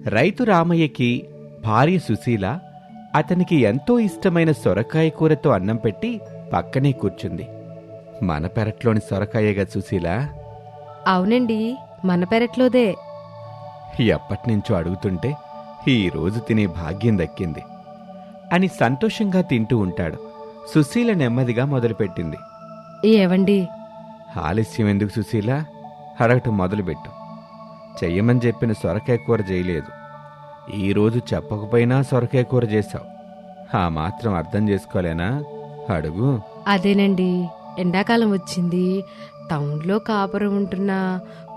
రైతు రామయ్యకి భార్య సుశీల అతనికి ఎంతో ఇష్టమైన సొరకాయ కూరతో అన్నం పెట్టి పక్కనే కూర్చుంది. మన పెరట్లోని సొరకాయగా సుశీల? అవునండి, మన పెరట్లోదే. ఎప్పటినుంచో అడుగుతుంటే ఈరోజు తినే భాగ్యం దక్కింది అని సంతోషంగా తింటూ ఉంటాడు. సుశీల నెమ్మదిగా మొదలుపెట్టింది. ఏవండి? ఆలస్యం ఎందుకు సుశీల, అడగటం మొదలుపెట్టు. చెయ్యమని చెప్పిన సొరకాయ కూర చేయలేదు. ఈరోజు చెప్పకపోయినా సొరకాయ కూర చేశావు. ఆ మాత్రం అర్థం చేసుకోలేనా? అడుగు. అదేనండి, ఎండాకాలం వచ్చింది. టౌన్లో కాపురం ఉంటున్న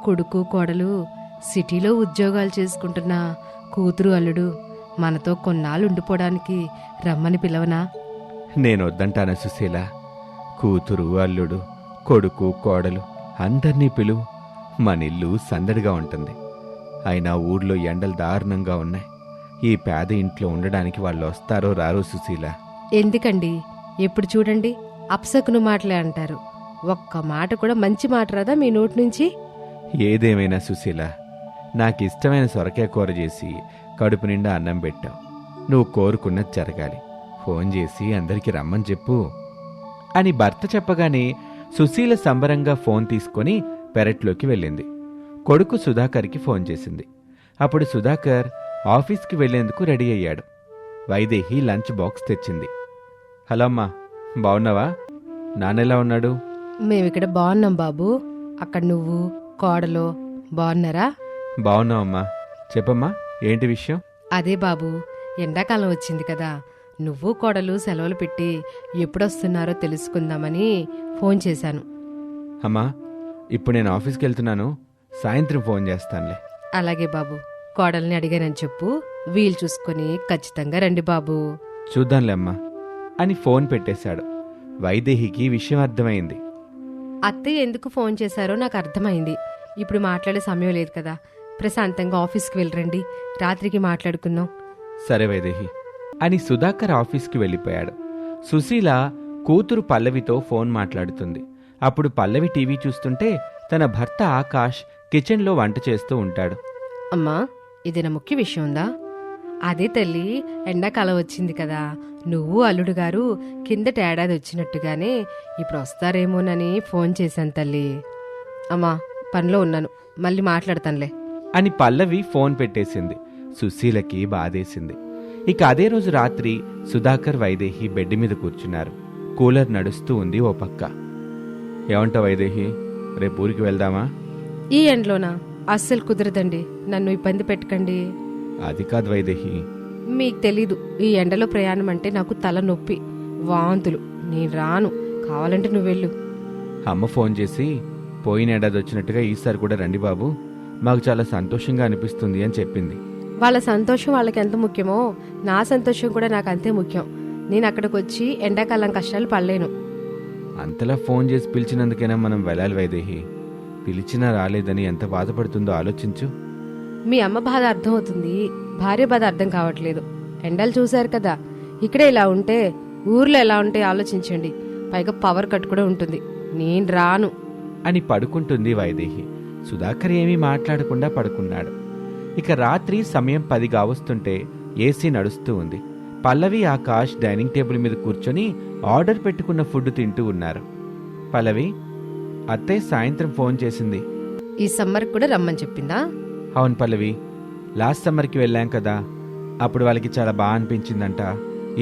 కొడుకు కోడలు, సిటీలో ఉద్యోగాలు చేసుకుంటున్న కూతురు అల్లుడు మనతో కొన్నాళ్ళు ఉండిపోవడానికి రమ్మని పిలవనా? నేను వద్దంటానా సుశీల? కూతురు అల్లుడు కొడుకు కోడలు అందర్నీ పిలువు. మనిల్లు సందడిగా ఉంటుంది. అయినా ఊర్లో ఎండలు దారుణంగా ఉన్నాయి. ఈ పేద ఇంట్లో ఉండడానికి వాళ్ళు వస్తారో రారో సుశీల? ఎందుకండి ఎప్పుడు చూడండి అప్సకును మాటలే అంటారు. ఒక్క మాట కూడా మంచి మాట రాదా మీ నోటి నుంచి? ఏదేమైనా సుశీల, నాకిష్టమైన సొరకాయ కూర చేసి కడుపు నిండా అన్నం పెట్టావు. నువ్వు కోరుకున్నది జరగాలి. ఫోన్ చేసి అందరికీ రమ్మని చెప్పు అని భర్త చెప్పగానే సుశీల సంబరంగా ఫోన్ తీసుకొని పెరట్లోకి వెళ్ళింది. కొడుకు సుధాకర్కి ఫోన్ చేసింది. అప్పుడు సుధాకర్ ఆఫీస్కి వెళ్లేందుకు రెడీ అయ్యాడు. వైదేహి లంచ్ బాక్స్ తెచ్చింది. హలో అమ్మా, బావున్నావా? నాన్నెలా ఉన్నాడు? మేమిక్కడ బాగున్నాం బాబు. అక్కడ నువ్వు కోడలో బాగున్నారా? బావున్నావమ్మా. చెప్పమ్మా, ఏంటి విషయం? అదే బాబు, ఎండాకాలం వచ్చింది కదా, నువ్వు కోడలు సెలవులు పెట్టి ఎప్పుడొస్తున్నారో తెలుసుకుందామని ఫోన్ చేశాను. అమ్మా, ఇప్పుడు నేను ఆఫీస్కి వెళ్తున్నాను. సాయంత్రం ఫోన్ చేస్తానులే. అలాగే బాబు, కోడల్ని అడిగానని చెప్పు. వీలు చూసుకొని ఖచ్చితంగా రండి బాబు. చూద్దాంలే అమ్మా అని ఫోన్ పెట్టేశాడు. వైదేహికి విషయం అర్థమైంది. అత్తయ్య ఎందుకు ఫోన్ చేశారో నాకు అర్థమైంది. ఇప్పుడు మాట్లాడే సమయం లేదు కదా, ప్రశాంతంగా ఆఫీస్కి వెళ్ళరండి, రాత్రికి మాట్లాడుకుందాం. సరే వైదేహి అని సుధాకర్ ఆఫీస్కి వెళ్ళిపోయాడు. సుశీల కూతురు పల్లవితో ఫోన్ మాట్లాడుతుంది. అప్పుడు పల్లవి టీవీ చూస్తుంటే తన భర్త ఆకాష్ కిచెన్లో వంట చేస్తూ ఉంటాడు. అమ్మా, ఇదేనా ముఖ్య విషయం ఉందా? అదే తల్లి, ఎండాకాలం వచ్చింది కదా, నువ్వు అల్లుడు గారు కిందట ఏడాది వచ్చినట్టుగానే ఇప్పుడు వస్తారేమోనని ఫోన్ చేశాను తల్లి. అమ్మా, పనిలో ఉన్నాను, మళ్ళీ మాట్లాడతానులే అని పల్లవి ఫోన్ పెట్టేసింది. సుశీలకి బాధేసింది. ఇక అదే రోజు రాత్రి సుధాకర్ వైదేహి బెడ్ మీద కూర్చున్నారు. కూలర్ నడుస్తూ ఉంది ఓ పక్క. ఏమంటావు వైదేహి, రేపు ఊరికి వెళ్దామా? ఈ ఎండ్లోనా? అస్సలు కుదరదండి, నన్ను ఇబ్బంది పెట్టకండి. అది కాదు వైదేహి. మీకు తెలీదు, ఈ ఎండలో ప్రయాణం అంటే నాకు తల నొప్పి, వాంతులు. నేను రాను, కావాలంటే నువ్వు వెళ్ళు. అమ్మ ఫోన్ చేసి పోయిన ఏడాది వచ్చినట్టుగా ఈసారి కూడా రండి బాబు, మాకు చాలా సంతోషంగా అనిపిస్తుంది అని చెప్పింది. వాళ్ళ సంతోషం వాళ్ళకి ఎంత ముఖ్యమో నా సంతోషం కూడా నాకు అంతే ముఖ్యం. నేను అక్కడికి వచ్చి ఎండాకాలం కష్టాలు పడలేను. అంతలా ఫోన్ చేసి పిలిచినందుకైనా మనం వెళ్ళాలి వైదేహి. పిలిచినా రాలేదని ఎంత బాధపడుతుందో ఆలోచించు. మీ అమ్మ బాధ అర్థమవుతుంది, భార్య బాధ అర్థం కావట్లేదు. ఎండలు చూశారు కదా, ఇక్కడే ఇలా ఉంటే ఊర్లో ఎలా ఉంటే ఆలోచించండి. పైగా పవర్ కట్ కూడా ఉంటుంది. నేను రాను అని పడుకుంటుంది వైదేహి. సుధాకర్ ఏమీ మాట్లాడకుండా పడుకున్నాడు. ఇక రాత్రి సమయం 10 కావస్తుంటే ఏసీ నడుస్తూ ఉంది. పల్లవి ఆకాష్ డైనింగ్ టేబుల్ మీద కూర్చొని ఆర్డర్ పెట్టుకున్న ఫుడ్ తింటూ ఉన్నారు. పల్లవి, అత్తయ్య సాయంత్రం ఫోన్ చేసింది. ఈ సమ్మర్ కూడా రమ్మని చెప్పిందా? అవును పల్లవి, లాస్ట్ సమ్మర్కి వెళ్ళాం కదా, అప్పుడు వాళ్ళకి చాలా బాగా అనిపించిందంట.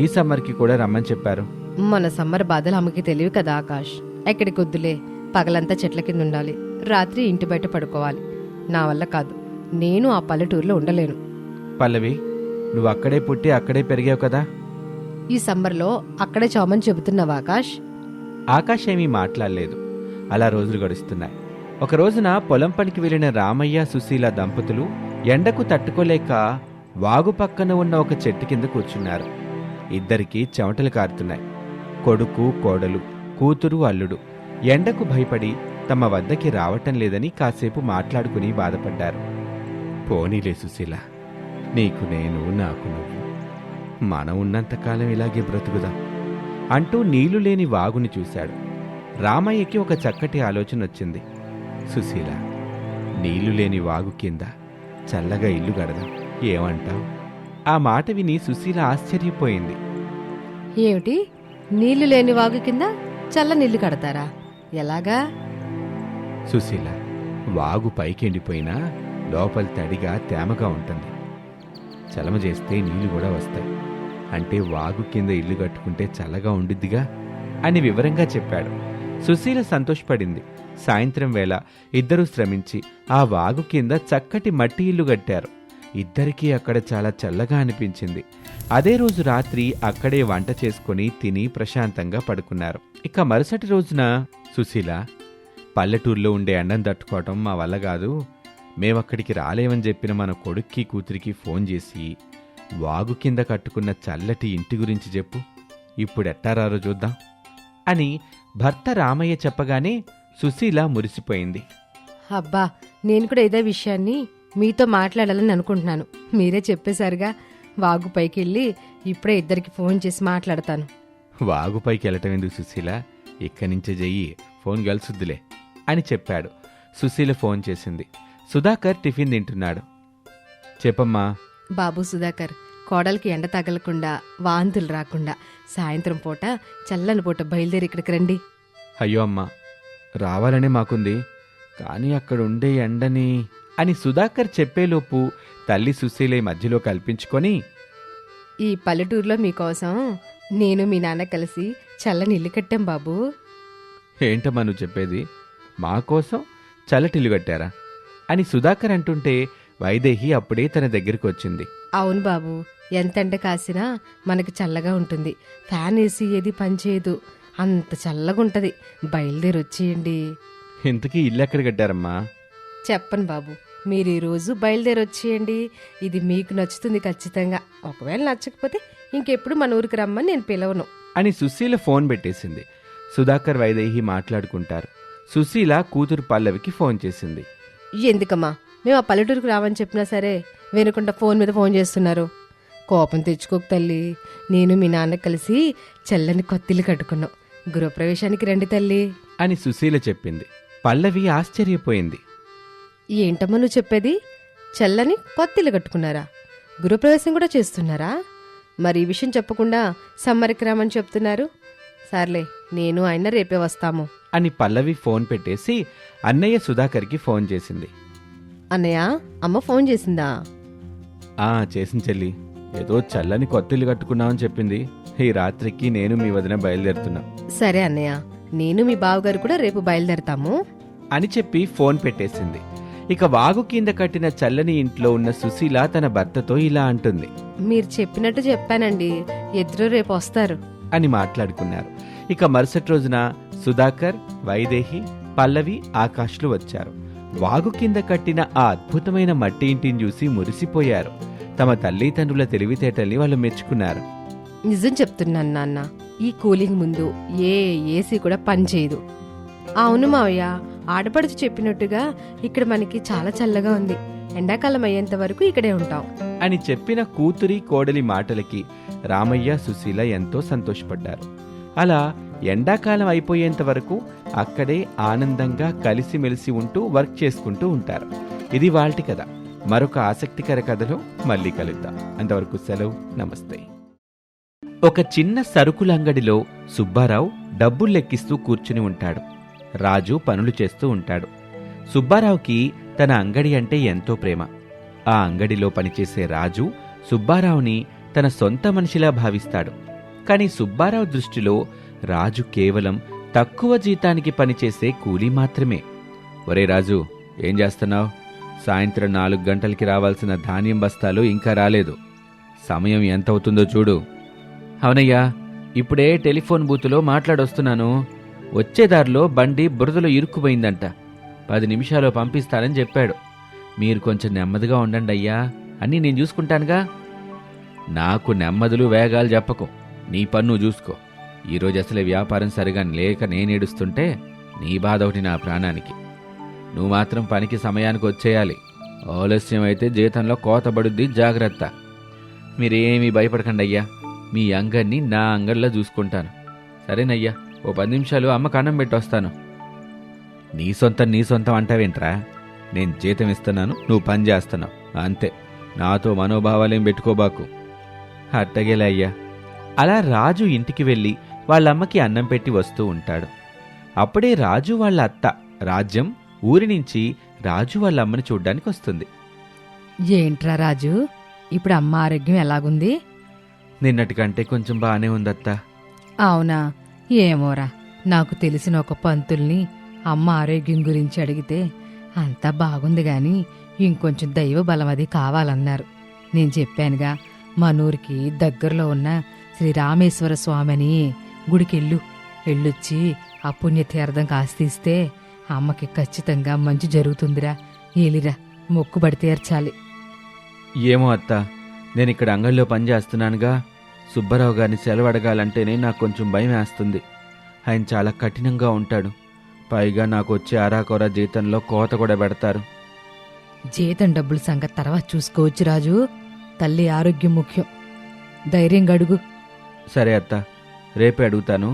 ఈ సమ్మర్కి కూడా రమ్మని చెప్పారు. మన సమ్మర్ బాధలు అమ్మకి తెలివి కదా ఆకాష్. ఎక్కడికి వద్దులే, పగలంతా చెట్ల కింద ఉండాలి, రాత్రి ఇంటి బయట పడుకోవాలి. నా వల్ల కాదు, నేను ఆ పల్లెటూరులో ఉండలేను. పల్లవి, నువ్వు అక్కడే పుట్టి అక్కడే పెరిగావు కదా. ఈ సమ్మర్లో అక్కడే చామని చెబుతున్నావా ఆకాష్? ఆకాష్ ఏమీ మాట్లాడలేదు. అలా రోజులు గడుస్తున్నాయి. ఒక రోజున పొలం పనికి వెళ్లిన రామయ్య సుశీల దంపతులు ఎండకు తట్టుకోలేక వాగు పక్కన ఉన్న ఒక చెట్టు కింద కూర్చున్నారు. ఇద్దరికీ చెమటలు కారుతున్నాయి. కొడుకు కోడలు, కూతురు అల్లుడు ఎండకు భయపడి తమ వద్దకి రావటం లేదని కాసేపు మాట్లాడుకుని బాధపడ్డారు. పోనీలే సుశీల, నీకు నేను, నాకు నువ్వు, మనం ఉన్నంతకాలం ఇలాగే బ్రతుకుదాం అంటూ నీళ్లు లేని వాగుని చూశాడు. రామయ్యకి ఒక చక్కటి ఆలోచన వచ్చింది. సుశీల, నీళ్లు లేని వాగు కింద చల్లగా ఇల్లు గడదాం, ఏమంటావు? ఆ మాట విని సుశీల ఆశ్చర్యపోయింది. ఏమిటి, నీళ్లు లేని వాగు కింద చల్ల నీళ్లు కడతారా? ఎలాగా? సుశీల, వాగు పైకి ఎండిపోయినా లోపల తడిగా తేమగా ఉంటుంది. చలమ చేస్తే నీళ్లు కూడా వస్తాయి. అంటే వాగు కింద ఇల్లు కట్టుకుంటే చల్లగా ఉండిద్దిగా అని వివరంగా చెప్పాడు. సుశీల సంతోషపడింది. సాయంత్రం వేళ ఇద్దరూ శ్రమించి ఆ వాగు కింద చక్కటి మట్టి ఇల్లు కట్టారు. ఇద్దరికీ అక్కడ చాలా చల్లగా అనిపించింది. అదే రోజు రాత్రి అక్కడే వంట చేసుకుని తిని ప్రశాంతంగా పడుకున్నారు. ఇక మరుసటి రోజున సుశీల, పల్లెటూరులో ఉండే ఎండను తట్టుకోవటం మా వల్ల కాదు. మేమక్కడికి రాలేమని చెప్పిన మన కొడుక్కి కూతురికి ఫోన్ చేసి వాగు కింద కట్టుకున్న చల్లటి ఇంటి గురించి చెప్పు, ఇప్పుడెట్టారారో చూద్దాం అని భర్త రామయ్య చెప్పగానే సుశీల మురిసిపోయింది. అబ్బా, నేను కూడా ఇదే విషయాన్ని మీతో మాట్లాడాలని అనుకుంటున్నాను. మీరే చెప్పేశారుగా. వాగు పైకి వెళ్ళి ఇప్పుడే ఇద్దరికి ఫోన్ చేసి మాట్లాడతాను. వాగుపైకి వెళ్ళటం ఎందుకు సుశీల, ఇక్కడి నుంచే చెయ్యి, ఫోన్ గెలుసుద్దులే అని చెప్పాడు. సుశీల ఫోన్ చేసింది. సుధాకర్ టిఫిన్ తింటున్నాడు. చెప్పమ్మా. బాబు సుధాకర్, కోడలికి ఎండ తగలకుండా వాంతులు రాకుండా సాయంత్రం పూట చల్లని పూట బయలుదేరి ఇక్కడికి రండి. అయ్యో అమ్మా, రావాలనే మాకుంది, కానీ అక్కడ ఉండే ఎండని అని సుధాకర్ చెప్పేలోపు తల్లి సుశీల మధ్యలో కల్పించుకొని, ఈ పల్లెటూరులో మీకోసం నేను మీ నాన్న కలిసి చల్లని ఇల్లు కట్టాం బాబు. ఏంటమ్మా నువ్వు చెప్పేది? మా కోసం చల్లటిల్లు కట్టారా అని సుధాకర్ అంటుంటే వైదేహి అప్పుడే తన దగ్గరికి వచ్చింది. అవును బాబు, ఎంత ఎండ కాసినా మనకి చల్లగా ఉంటుంది. ఫ్యాన్ వేసి ఏది పనిచేయదు, అంత చల్లగా ఉంటది. బయలుదేరి వచ్చేయండి. ఇంతకీ ఇల్లు ఎక్కడ కట్టారమ్మా? చెప్పను బాబు, మీరు ఈరోజు బయలుదేరి వచ్చేయండి. ఇది మీకు నచ్చుతుంది ఖచ్చితంగా. ఒకవేళ నచ్చకపోతే ఇంకెప్పుడు మన ఊరికి రమ్మని నేను పిలవను అని సుశీల ఫోన్ పెట్టేసింది. సుధాకర్ వైదేహి మాట్లాడుకుంటారు. సుశీల కూతురు పల్లవికి ఫోన్ చేసింది. ఎందుకమ్మా మేము ఆ పల్లెటూరుకు రావని చెప్పినా సరే వినకుండా ఫోన్ మీద ఫోన్ చేస్తున్నారు? కోపం తెచ్చుకోక తల్లి. నేను మీ నాన్న కలిసి చల్లని కొత్తిల్లు కట్టుకున్నాం. గృహప్రవేశానికి రండి తల్లి అని సుశీల చెప్పింది. పల్లవి ఆశ్చర్యపోయింది. ఏంటమ్మా నువ్వు చెప్పేది? చల్లని కొత్తిల్లు కట్టుకున్నారా? గృహప్రవేశం కూడా చేస్తున్నారా? మరి ఈ విషయం చెప్పకుండా సమ్మరికి రామని చెప్తున్నారు. సర్లే, నేను ఆయన రేపే వస్తాము అని పల్లవి ఫోన్ పెట్టేసి అన్నయ్య సుధాకర్కి ఫోన్ చేసింది. అన్నయ్య, అమ్మ ఫోన్ చేసిందా? చేసింది చెల్లి. ఏదో చల్లని కొత్తిల్లు కట్టుకున్నామని చెప్పింది. ఈ రాత్రికి నేను మీ వదిన బయలుదేరుతున్నా. సరే అన్నయ్య, నేను మీ బావగారు కూడా రేపు బయలుదేరతాము అని చెప్పి ఫోన్ పెట్టేసింది. ఇక వాగు కింద కట్టిన చల్లని ఇంట్లో ఉన్న సుశీల తన భర్తతో ఇలా అంటుంది. మీరు చెప్పినట్టు చెప్పానండి, ఇద్దరు రేపు వస్తారు అని మాట్లాడుకున్నారు. ఇక మరుసటి రోజున సుధాకర్, వైదేహి, పల్లవి, ఆకాష్లు వచ్చారు. వాగు కింద కట్టిన ఆ అద్భుతమైన మట్టి ఇంటిని చూసి మురిసిపోయారు. తమ తల్లిదండ్రుల తెలివితేటల్ని వాళ్ళు మెచ్చుకున్నారు. నిజం చెప్తున్నాను నాన్న, ఈ కూలింగ్ ముందు ఏ ఏసీ కూడా పనిచేయదు. అవును మావయ్య, ఆడపడుచు చెప్పినట్టుగా ఇక్కడ మనకి చాలా చల్లగా ఉంది. ఎండాకాలం అయ్యేంత వరకు ఇక్కడే ఉంటాం అని చెప్పిన కూతురి కోడలి మాటలకి రామయ్య, సుశీల ఎంతో సంతోషపడ్డారు. అలా ఎండాకాలం అయిపోయేంత వరకు అక్కడే ఆనందంగా కలిసిమెలిసి ఉంటూ వర్క్ చేసుకుంటూ ఉంటారు. ఇది వాల్టి కథ. మరొక ఆసక్తికర కథలో మళ్ళీ కలుద్దాం. అంతవరకు సెలవు, నమస్తే. ఒక చిన్న సరుకులంగడిలో సుబ్బారావు డబ్బులు లెక్కిస్తూ కూర్చుని ఉంటాడు. రాజు పనులు చేస్తూ ఉంటాడు. సుబ్బారావుకి తన అంగడి అంటే ఎంతో ప్రేమ. ఆ అంగడిలో పనిచేసే రాజు సుబ్బారావుని తన సొంత మనిషిలా భావిస్తాడు. కాని సుబ్బారావు దృష్టిలో రాజు కేవలం తక్కువ జీతానికి పనిచేసే కూలీ మాత్రమే. ఒరే రాజు, ఏం చేస్తున్నావు? సాయంత్రం 4 గంటలకి రావాల్సిన ధాన్యం బస్తాలు ఇంకా రాలేదు. సమయం ఎంతవుతుందో చూడు. అవునయ్యా, ఇప్పుడే టెలిఫోన్ బూతులో మాట్లాడొస్తున్నాను. వచ్చేదారిలో బండి బురదలో ఇరుక్కుపోయిందంట. 10 నిమిషాల్లో పంపిస్తానని చెప్పాడు. మీరు కొంచెం నెమ్మదిగా ఉండండి అయ్యా, అన్నీ నేను చూసుకుంటానుగా. నాకు నెమ్మదులు వేగాలు చెప్పకు, నీ పన్ను చూసుకో. ఈరోజు అసలే వ్యాపారం సరిగా లేక నేనేడుస్తుంటే నీ బాధ ఒకటి నా ప్రాణానికి. నువ్వు మాత్రం పనికి సమయానికి వచ్చేయాలి. ఆలస్యం అయితే జీతంలో కోతబడుద్ది, జాగ్రత్త. మీరేమీ భయపడకండి అయ్యా, మీ అంగడిని నా అంగడిలో చూసుకుంటాను. సరేనయ్యా, ఓ 10 నిమిషాలు అమ్మకు అన్నం పెట్టొస్తాను. నీ సొంతం అంటావేంట్రా? నేను జీతం ఇస్తున్నాను, నువ్వు పని చేస్తున్నావు, అంతే. నాతో మనోభావాలేం పెట్టుకోబాకు. అట్టగేలే అయ్యా. అలా రాజు ఇంటికి వెళ్ళి వాళ్ళమ్మకి అన్నం పెట్టి వస్తూ ఉంటాడు. అప్పుడే రాజు వాళ్ళ అత్త రాజ్యం ఊరి నుంచి రాజు వాళ్ళ అమ్మని చూడ్డానికి వస్తుంది. ఏంట్రా రాజు, ఇప్పుడు అమ్మ ఆరోగ్యం ఎలాగుంది? నిన్నటికంటే కొంచెం బానే ఉందత్తా. అవునా? ఏమోరా, నాకు తెలిసిన ఒక పంతుల్ని అమ్మ ఆరోగ్యం గురించి అడిగితే అంతా బాగుంది గాని ఇంకొంచెం దైవ బలం అది కావాలన్నారు. నేను చెప్పానుగా, మనూరికి దగ్గరలో ఉన్న శ్రీరామేశ్వర స్వామిని గుడికెళ్ళు, వెళ్ళొచ్చి ఆ పుణ్యతీర్థం కాస్తిస్తే అమ్మకి ఖచ్చితంగా మంచి జరుగుతుందిరా. ఏలిరా, మొక్కుబడి తీర్చాలి. ఏమో అత్తా, నేనిక్కడ అంగళ్ళో పనిచేస్తున్నానుగా. సుబ్బారావు గారిని సెలవు అడగాలంటేనే నాకు కొంచెం భయం వేస్తుంది. ఆయన చాలా కఠినంగా ఉంటాడు. పైగా నాకు వచ్చే అరాకొర జీతంలో కోత కూడా పెడతారు. జీతం డబ్బుల సంగతి తర్వాత చూసుకోవచ్చు రాజు. తల్లి ఆరోగ్యం ముఖ్యం. ధైర్యంగా అడుగు. సరే అత్త, రేపే అడుగుతాను.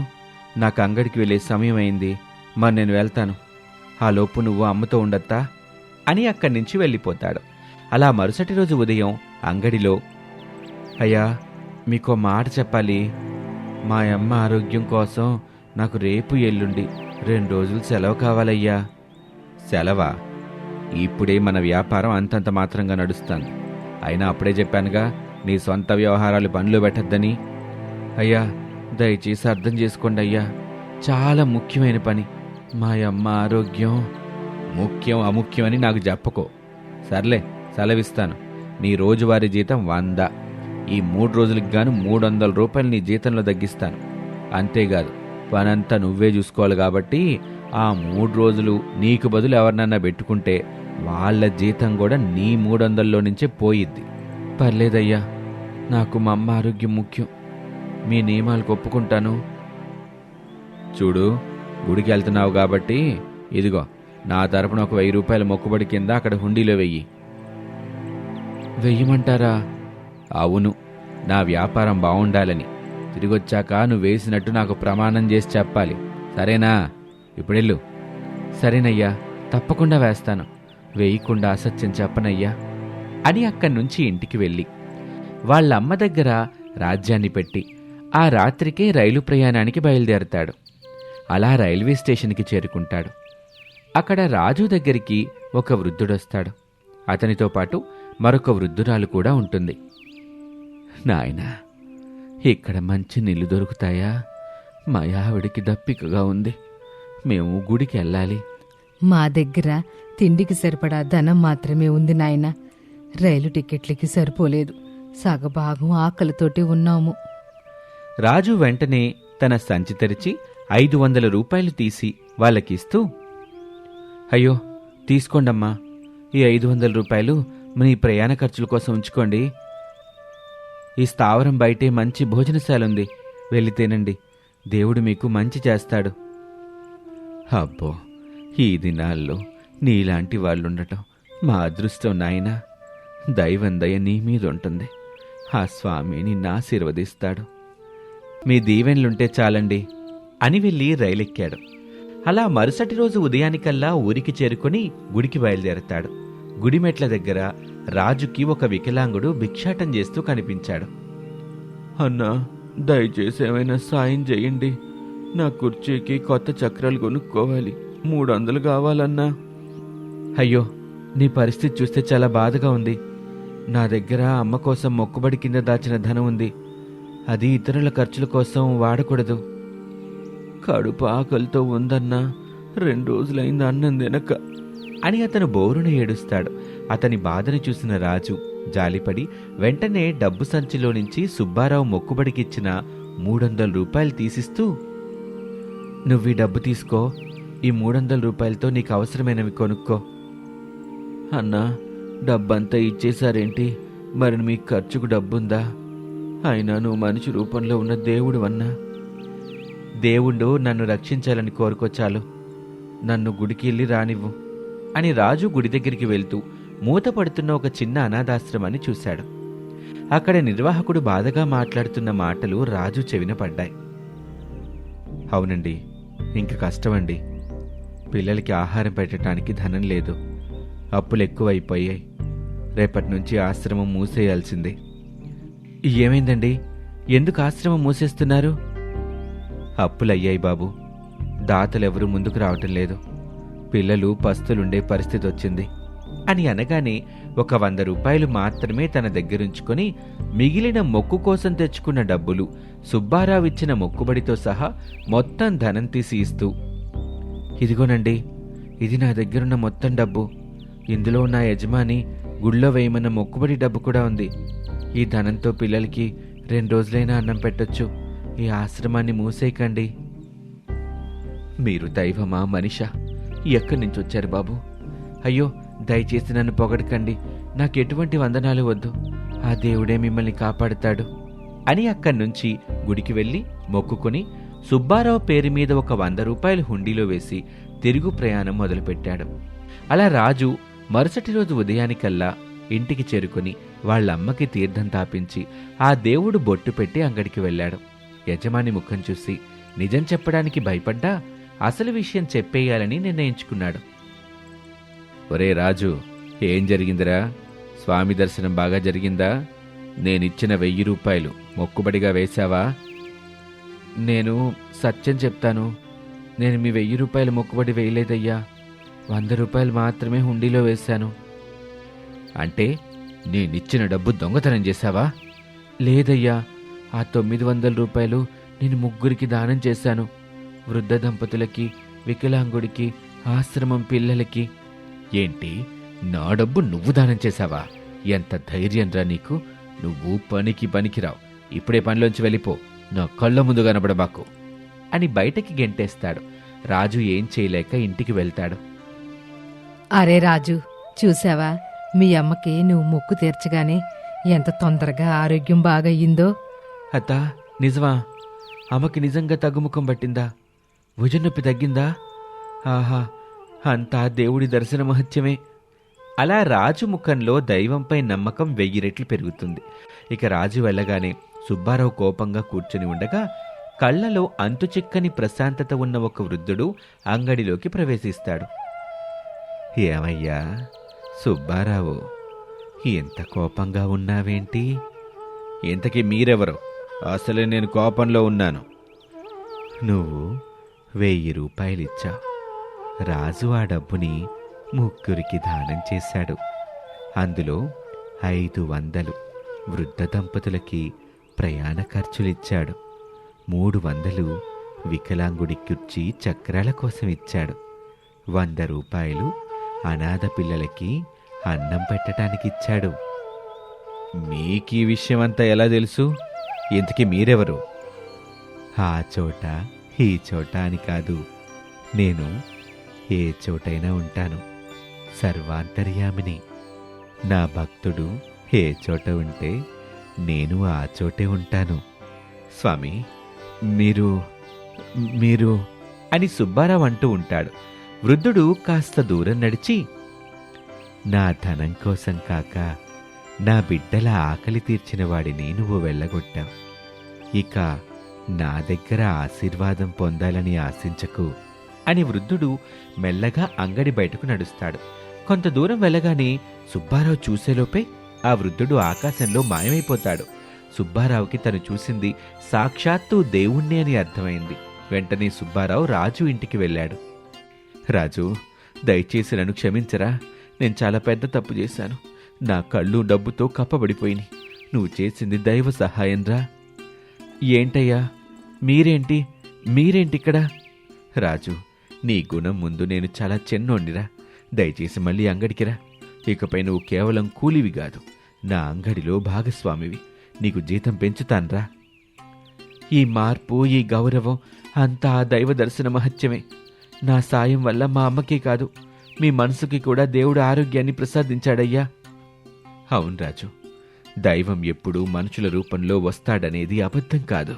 నాకు అంగడికి వెళ్ళే సమయం అయింది, మరి నేను వెళ్తాను. ఆ లోపు నువ్వు అమ్మతో ఉండత్తా అని అక్కడి నుంచి వెళ్ళిపోతాడు. అలా మరుసటి రోజు ఉదయం అంగడిలో, అయ్యా మీకో మాట చెప్పాలి. మా అమ్మ ఆరోగ్యం కోసం నాకు రేపు ఎల్లుండి 2 రోజులు సెలవు కావాలయ్యా. సెలవా? ఇప్పుడే మన వ్యాపారం అంతంత మాత్రంగా నడుస్తాను. అయినా అప్పుడే చెప్పానుగా నీ సొంత వ్యవహారాలు పనిలో పెట్టద్దని. అయ్యా దయచేసి అర్థం చేసుకోండి అయ్యా, చాలా ముఖ్యమైన పని. మా అమ్మ ఆరోగ్యం ముఖ్యం అముఖ్యమని నాకు చెప్పకో. సర్లే, సెలవిస్తాను. నీ రోజువారీ జీతం 100. ఈ 3 రోజులకు గాను 300 రూపాయలు నీ జీతంలో తగ్గిస్తాను. అంతేకాదు, పనంతా నువ్వే చూసుకోవాలి కాబట్టి ఆ 3 రోజులు నీకు బదులు ఎవరినన్నా పెట్టుకుంటే వాళ్ళ జీతం కూడా నీ 300లో నుంచే పోయిద్ది. పర్లేదయ్యా, నాకు మా అమ్మ ఆరోగ్యం ముఖ్యం. మీ నియమాలకు ఒప్పుకుంటాను. చూడు, గుడికి వెళ్తున్నావు కాబట్టి ఇదిగో నా తరపున ఒక 1000 రూపాయల మొక్కుబడి కింద అక్కడ హుండీలో వెయ్యి. వెయ్యమంటారా? అవును, నా వ్యాపారం బాగుండాలని. తిరిగొచ్చాక నువ్వు వేసినట్టు నాకు ప్రమాణం చేసి చెప్పాలి. సరేనా? ఇప్పుడెళ్ళు. సరేనయ్యా, తప్పకుండా వేస్తాను. వేయకుండా అసత్యం చెప్పనయ్యా అని అక్కడి నుంచి ఇంటికి వెళ్ళి వాళ్ళమ్మ దగ్గర రాజ్యాన్ని పెట్టి ఆ రాత్రికే రైలు ప్రయాణానికి బయలుదేరతాడు. అలా రైల్వే స్టేషన్కి చేరుకుంటాడు. అక్కడ రాజు దగ్గరికి ఒక వృద్ధుడొస్తాడు. అతనితో పాటు మరొక వృద్ధురాలు కూడా ఉంటుంది. నాయనా, ఇక్కడ మంచి నీళ్లు దొరుకుతాయా? మా ఆవిడికి దప్పికగా ఉంది. మేము గుడికి వెళ్ళాలి. మా దగ్గర తిండికి సరిపడా ధనం మాత్రమే ఉంది నాయనా. రైలు టికెట్లకి సరిపోలేదు. సగభాగం ఆకలితోటి ఉన్నాము. రాజు వెంటనే తన సంచి తెరిచి 500 రూపాయలు తీసి వాళ్ళకిస్తూ, అయ్యో తీసుకోండమ్మా, ఈ 500 రూపాయలు మీ ప్రయాణ ఖర్చుల కోసం ఉంచుకోండి. ఈ స్థావరం బయటే మంచి భోజనశాల ఉంది, వెళ్ళి తినండి. దేవుడు మీకు మంచి చేస్తాడు. అబ్బో, ఈ దినాల్లో నీలాంటి వాళ్ళుండటం మా అదృష్టం నాయనా. దైవం దయ నీ మీద ఉంటుంది. ఆ స్వామి నిన్ను ఆశీర్వదిస్తాడు. మీ దీవెనలుంటే చాలండి అని వెళ్ళి రైలెక్కాడు. అలా మరుసటి రోజు ఉదయానికల్లా ఊరికి చేరుకుని గుడికి బయలుదేరతాడు. గుడిమెట్ల దగ్గర రాజుకి ఒక వికలాంగుడు భిక్షాటం చేస్తూ కనిపించాడు. అన్నా, దయచేసి ఏమైనా సాయం చేయండి. నా కుర్చీకి కొత్త చక్రాలు కొనుక్కోవాలి. 300 కావాలన్నా. అయ్యో, నీ పరిస్థితి చూస్తే చాలా బాధగా ఉంది. నా దగ్గర అమ్మ కోసం మొక్కుబడి కింద దాచిన ధనం ఉంది. అది ఇతరుల ఖర్చుల కోసం వాడకూడదు. కడుపు ఆకలితో ఉందన్నా, 2 రోజులైంది అన్నం తినక అని అతను బోరున ఏడుస్తాడు. అతని బాధను చూసిన రాజు జాలిపడి వెంటనే డబ్బు సంచిలో నుంచి సుబ్బారావు మొక్కుబడికిచ్చిన 300 రూపాయలు తీసిస్తూ, నువ్వీ డబ్బు తీసుకో. ఈ 300 రూపాయలతో నీకు అవసరమైనవి కొనుక్కో. అన్నా, డబ్బంతా ఇచ్చేశారేంటి? మరి మీకు ఖర్చుకు డబ్బుందా? అయినా నువ్వు మనిషి రూపంలో ఉన్న దేవుడు అన్నా. దేవుడు నన్ను రక్షించాలని కోరుకోచాలు. నన్ను గుడికి వెళ్ళి రానివ్వు అని రాజు గుడి దగ్గరికి వెళ్తూ మూతపడుతున్న ఒక చిన్న అనాథాశ్రమాన్ని చూశాడు. అక్కడ నిర్వాహకుడు బాధగా మాట్లాడుతున్న మాటలు రాజు చెవిన పడ్డాయి. అవునండి, ఇంక కష్టమండి. పిల్లలకి ఆహారం పెట్టడానికి ధనం లేదు. అప్పులు ఎక్కువైపోయాయి. రేపటి నుంచి ఆశ్రమం మూసేయాల్సిందే. ఏమైందండి? ఎందుకు ఆశ్రమం మూసేస్తున్నారు? అప్పులయ్యాయి బాబు. దాతలెవరూ ముందుకు రావటం లేదు. పిల్లలు పస్తులుండే పరిస్థితి వచ్చింది అని అనగానే ఒక 100 రూపాయలు మాత్రమే తన దగ్గరుంచుకొని మిగిలిన మొక్కు కోసం తెచ్చుకున్న డబ్బులు సుబ్బారావు ఇచ్చిన మొక్కుబడితో సహా మొత్తం ధనం తీసి ఇస్తూ, ఇదిగోనండి, ఇది నా దగ్గరున్న మొత్తం డబ్బు. ఇందులో నా యజమాని గుళ్ళో వేయమన్న మొక్కుబడి డబ్బు కూడా ఉంది. ఈ ధనంతో పిల్లలకి 2 రోజులైనా అన్నం పెట్టొచ్చు. ఈ ఆశ్రమాన్ని మూసేయకండి. మీరు దైవమా మనిషా? ఎక్కడి నుంచి వచ్చారు బాబు? అయ్యో, దయచేసి నన్ను పొగడకండి. నాకెటువంటి వందనాలు వద్దు. ఆ దేవుడే మిమ్మల్ని కాపాడుతాడు అని అక్కడి నుంచి గుడికి వెళ్ళి మొక్కుకొని సుబ్బారావు పేరు మీద ఒక 100 రూపాయలు హుండీలో వేసి తిరుగు ప్రయాణం మొదలుపెట్టాడు. అలా రాజు మరుసటి రోజు ఉదయానికల్లా ఇంటికి చేరుకుని వాళ్ళమ్మకి తీర్థం తాపించి ఆ దేవుడు బొట్టు పెట్టి అంగడికి వెళ్ళాడు. యజమాని ముఖం చూసి నిజం చెప్పడానికి భయపడ్డా అసలు విషయం చెప్పేయాలని నిర్ణయించుకున్నాడు. ఒరే రాజు, ఏం జరిగిందిరా? స్వామి దర్శనం బాగా జరిగిందా? నేనిచ్చిన 1000 రూపాయలు మొక్కుబడిగా వేశావా? నేను సత్యం చెప్తాను. నేను మీ 1000 రూపాయలు మొక్కుబడి వేయలేదయ్యా. 100 రూపాయలు మాత్రమే హుండీలో వేశాను. అంటే నేనిచ్చిన డబ్బు దొంగతనం చేశావా? లేదయ్యా, ఆ 900 రూపాయలు నేను 3 దానం చేశాను. వృద్ధ దంపతులకి, వికలాంగుడికి, ఆశ్రమం పిల్లలకి. ఏంటి, నా డబ్బు నువ్వు దానం చేశావా? ఎంత ధైర్యంరా నీకు? నువ్వు పనికిరావు. ఇప్పుడే పనిలోంచి వెళ్ళిపో. నా కళ్ళ ముందు కనబడబాకు అని బయటకి గెంటేస్తాడు. రాజు ఏం చేయలేక ఇంటికి వెళ్తాడు. అరే రాజు, చూసావా, మీ అమ్మకి నువ్వు మొక్కు తీర్చగానే ఎంత తొందరగా ఆరోగ్యం బాగయ్యిందో. అత్తా, నిజమా? అమ్మకి నిజంగా తగ్గుముఖం పట్టిందా? భుజనొప్పి తగ్గిందా? ఆహా, అంతా దేవుడి దర్శన మహత్యమే. అలా రాజు ముఖంలో దైవంపై నమ్మకం 1000 రెట్లు పెరుగుతుంది. ఇక రాజు వెళ్ళగానే సుబ్బారావు కోపంగా కూర్చుని ఉండగా కళ్ళలో అంతుచిక్కని ప్రశాంతత ఉన్న ఒక వృద్ధుడు అంగడిలోకి ప్రవేశిస్తాడు. ఏమయ్యా సుబ్బారావు, ఎంత కోపంగా ఉన్నావేంటి? ఇంతకీ మీరెవరు? అసలే నేను కోపంలో ఉన్నాను. నువ్వు 1000 రూపాయలిచ్చావు. రాజు ఆ డబ్బుని 3 దానం చేశాడు. అందులో 500 వృద్ధ దంపతులకి ప్రయాణ ఖర్చులిచ్చాడు. 300 వికలాంగుడి కుర్చీ చక్రాల కోసం ఇచ్చాడు. 100 రూపాయలు అనాథ పిల్లలకి అన్నం పెట్టడానికిచ్చాడు. మీకీ విషయమంతా ఎలా తెలుసు? ఇంతకీ మీరెవరు? ఆ చోట ఈ చోట అని కాదు, నేను ఏ చోటైనా ఉంటాను. సర్వాంతర్యామిని. నా భక్తుడు ఏ చోట ఉంటే నేను ఆ చోటే ఉంటాను. స్వామి, మీరు అని సుబ్బారావు అంటూ ఉంటాడు. వృద్ధుడు కాస్త దూరం నడిచి, నా ధనం కోసం కాక నా బిడ్డల ఆకలి తీర్చిన వాడిని నువ్వు వెళ్ళగొట్టావు. ఇక నా దగ్గర ఆశీర్వాదం పొందాలని ఆశించకు అని వృద్ధుడు మెల్లగా అంగడి బయటకు నడుస్తాడు. కొంత దూరం వెళ్ళగానే సుబ్బారావు చూసేలోపే ఆ వృద్ధుడు ఆకాశంలో మాయమైపోతాడు. సుబ్బారావుకి తను చూసింది సాక్షాత్తు దేవుణ్ణి అని అర్థమైంది. వెంటనే సుబ్బారావు రాజు ఇంటికి వెళ్ళాడు. రాజు, దయచేసి నన్ను క్షమించరా. నేను చాలా పెద్ద తప్పు చేశాను. నా కళ్ళు డబ్బుతో కప్పబడిపోయినాయి. నువ్వు చేసింది దైవ సహాయంరా. ఏంటయ్యా, మీరేంటిక్కడ? రాజు, నీ గుణం ముందు నేను చాలా చిన్నోణ్ణిరా. దయచేసి మళ్ళీ అంగడికిరా. ఇకపై నువ్వు కేవలం కూలివి కాదు, నా అంగడిలో భాగస్వామివి. నీకు జీతం పెంచుతాన్రా. ఈ మార్పు, ఈ గౌరవం అంతా ఆ దైవ దర్శన మహత్యమే. నా సాయం వల్ల మా అమ్మకే కాదు, మీ మనసుకి కూడా దేవుడు ఆరోగ్యాన్ని ప్రసాదించాడయ్యా. అవును రాజు, దైవం ఎప్పుడూ మనుషుల రూపంలో వస్తాడనేది అబద్ధం కాదు.